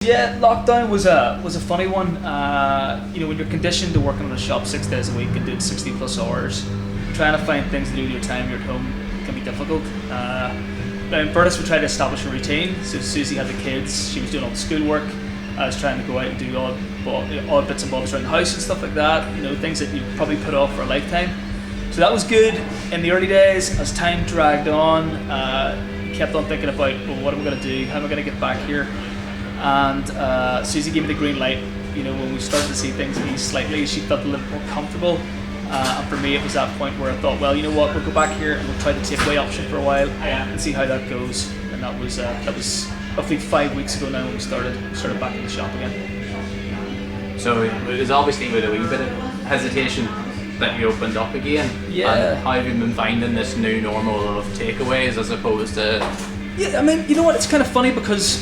Yeah, lockdown was a funny one. When you're conditioned to working on a shop 6 days a week and doing 60 plus hours, trying to find things to do with your time you're at home can be difficult. Now in Bertus we tried to establish a routine. So Susie had the kids, she was doing all the schoolwork. I was trying to go out and do odd bits and bobs around the house and stuff like that. Things that you probably put off for a lifetime. So that was good in the early days. As time dragged on, kept on thinking about, well, what am I going to do? How am I going to get back here? And Susie gave me the green light. When we started to see things ease slightly, she felt a little more comfortable. And for me, it was that point where I thought, well, you know what, we'll go back here and we'll try the takeaway option for a while and see how that goes. And that was roughly 5 weeks ago now when we started back in the shop again. So it was obviously with a wee bit of hesitation that you opened up again. Yeah. And how have you been finding this new normal of takeaways as opposed to? Yeah, I mean, you know what? It's kind of funny because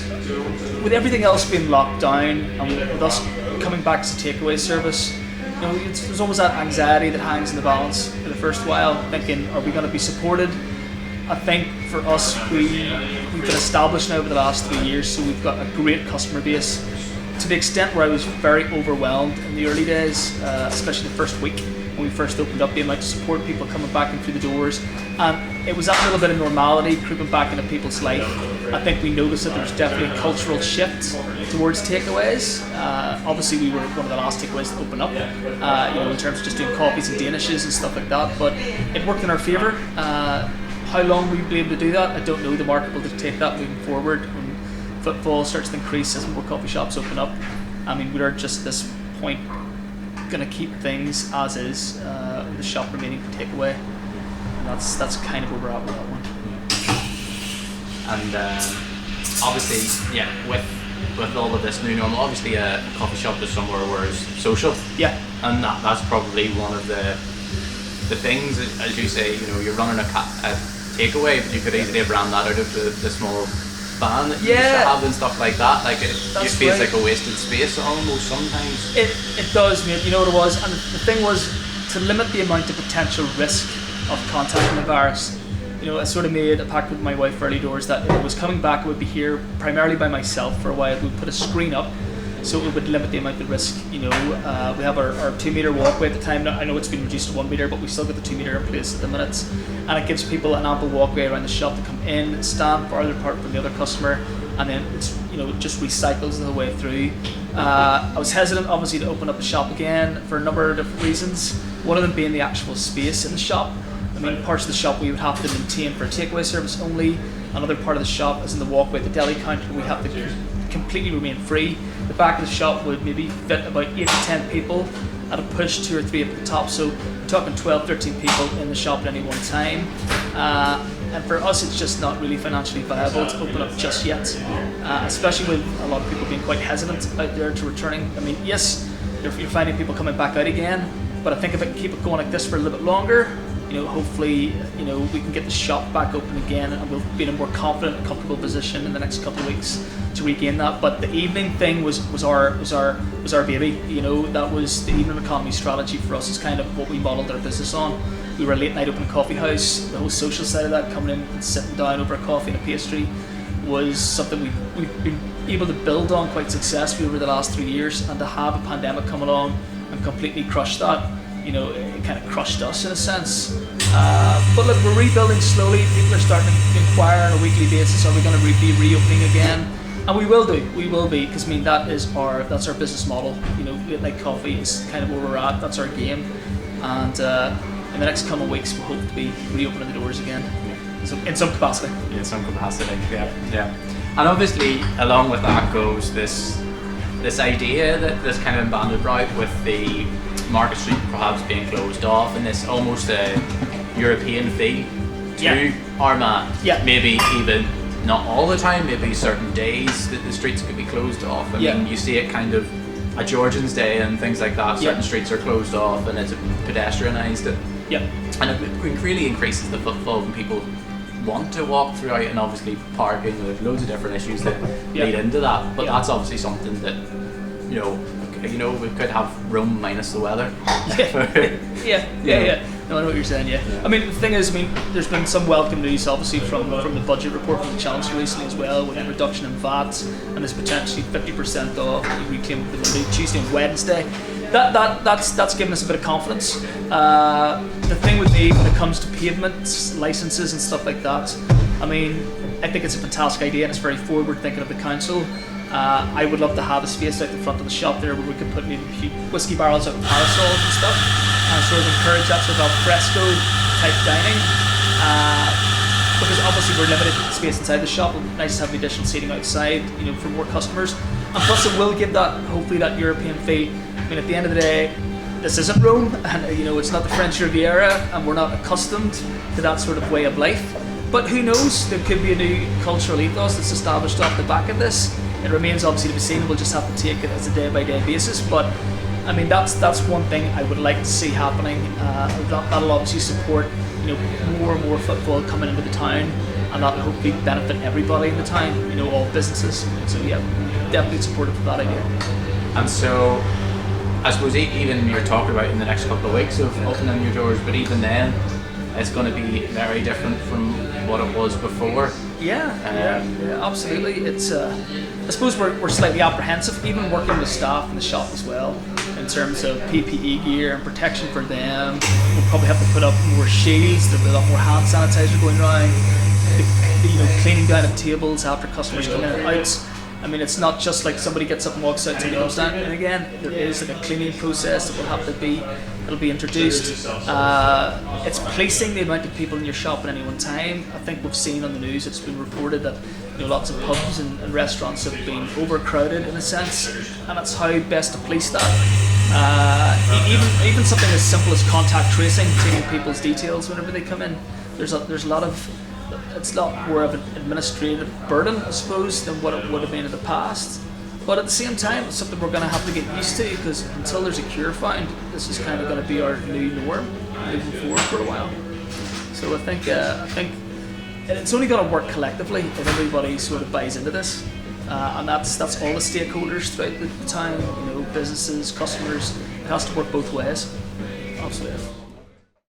with everything else being locked down and with us coming back as a takeaway service, there's always that anxiety that hangs in the balance for the first while, thinking, are we going to be supported? I think for us, we've been established now over the last 3 years, so we've got a great customer base. To the extent where I was very overwhelmed in the early days, especially the first week when we first opened up, the amount of support, people coming back in through the doors, and it was that little bit of normality creeping back into people's life. I think we noticed that there was definitely a cultural shift towards takeaways. Obviously we were one of the last takeaways to open up, in terms of just doing coffees and danishes and stuff like that, but it worked in our favour. How long we'll be able to do that, I don't know. The market will dictate that moving forward. When footfall starts to increase as more coffee shops open up, I mean, we are just at this point going to keep things as is, with the shop remaining for takeaway, and that's kind of where we're at with that one. And obviously, yeah, with all of this new normal, obviously a coffee shop is somewhere where it's social. Yeah. And that's probably one of the things, as you say, you're running a takeaway, but you could easily have ran that out of the small van that you used to have and stuff like that. Like it feels like a wasted space almost sometimes. It does, mate. You know what it was, and the thing was to limit the amount of potential risk of contacting the virus. I sort of made a pact with my wife early doors that if it was coming back, I would be here primarily by myself for a while. We'd put a screen up so it would limit the amount of risk. We have our 2 metre walkway at the time. Now, I know it's been reduced to 1 metre, but we still got the 2 metre in place at the minute, and it gives people an ample walkway around the shop to come in, stand farther apart from the other customer, and then it's it just recycles the way through. I was hesitant obviously to open up the shop again for a number of different reasons. One of them being the actual space in the shop. I mean, parts of the shop we would have to maintain for a takeaway service only. Another part of the shop is in the walkway, the deli counter, we have to completely remain free. The back of the shop would maybe fit about 8 to 10 people at a push, 2 or 3 up at the top. So we're talking 12, 13 people in the shop at any one time. And for us, it's just not really financially viable to open up just yet, especially with a lot of people being quite hesitant out there to returning. I mean, yes, you're finding people coming back out again, but I think if I can keep it going like this for a little bit longer, hopefully, we can get the shop back open again, and we'll be in a more confident and comfortable position in the next couple of weeks to regain that. But the evening thing was our baby. That was the evening economy strategy for us. Is kind of what we modeled our business on. We were a late night open coffee house. The whole social side of that, coming in and sitting down over a coffee and a pastry, was something we've been able to build on quite successfully over the last 3 years. And to have a pandemic come along and completely crush that, it kind of crushed us in a sense. But look, we're rebuilding slowly. People are starting to inquire on a weekly basis, are we going to be reopening again? And we will be, because I mean that's our business model. Late night coffee is kind of where we're at. That's our game, and in the next couple of weeks we'll hope to be reopening the doors again. So in some capacity. In some capacity, yeah. And obviously, along with that goes this idea that this kind of banded route with the Market Street perhaps being closed off, and this almost a European feel to Armagh. Yeah. Maybe even not all the time, maybe certain days that the streets could be closed off. I mean, you see it kind of at Georgian's Day and things like that. Certain streets are closed off and it's pedestrianised. And it really increases the footfall when people want to walk throughout, and obviously parking. There's loads of different issues that lead into that. But that's obviously something that you know, we could have Rome minus the weather. Yeah. No, I know what you're saying. Yeah. I mean, the thing is, there's been some welcome news, obviously, from the budget report from the Chancellor recently as well, with a reduction in VAT, and there's potentially 50% off. You reclaim the Monday, Tuesday, and Wednesday. That's given us a bit of confidence. The thing with me when it comes to pavements, licenses, and stuff like that, I think it's a fantastic idea, and it's very forward thinking of the council. I would love to have a space out the front of the shop there where we could put maybe a few whiskey barrels out of parasols and stuff, and sort of encourage that sort of al fresco type dining. Because obviously we're limited space inside the shop. It'd be nice to have the additional seating outside, for more customers. And plus it will give that, hopefully, that European feel. At the end of the day, this isn't Rome, and it's not the French Riviera, and we're not accustomed to that sort of way of life. But who knows? There could be a new cultural ethos that's established off the back of this. It remains obviously to be seen. We'll just have to take it as a day-by-day basis. But that's one thing I would like to see happening. That'll obviously support more and more footfall coming into the town, and that'll hopefully benefit everybody in the town. All businesses. So yeah, definitely supportive of that idea. And so, I suppose even you're talking about in the next couple of weeks of opening your doors, but even then, it's going to be very different from what it was before. Yeah, absolutely. It's I suppose we're slightly apprehensive, even working with staff in the shop as well, in terms of PPE gear and protection for them. We'll probably have to put up more shields. There'll be a lot more hand sanitizer going around. Cleaning down of tables after customers come in and out. It's not just like somebody gets up and walks out and comes down. And again, there is like a cleaning process that will have to be introduced. It's policing the amount of people in your shop at any one time. I think we've seen on the news, it's been reported that lots of pubs and restaurants have been overcrowded in a sense, and that's how best to police that. Even something as simple as contact tracing, taking people's details whenever they come in. There's a lot of. It's a lot more of an administrative burden, I suppose, than what it would have been in the past. But at the same time, it's something we're going to have to get used to, because until there's a cure found, this is kind of going to be our new norm moving forward for a while. So I think it's only going to work collectively if everybody sort of buys into this, and that's all the stakeholders throughout the town, businesses, customers. It has to work both ways. Absolutely.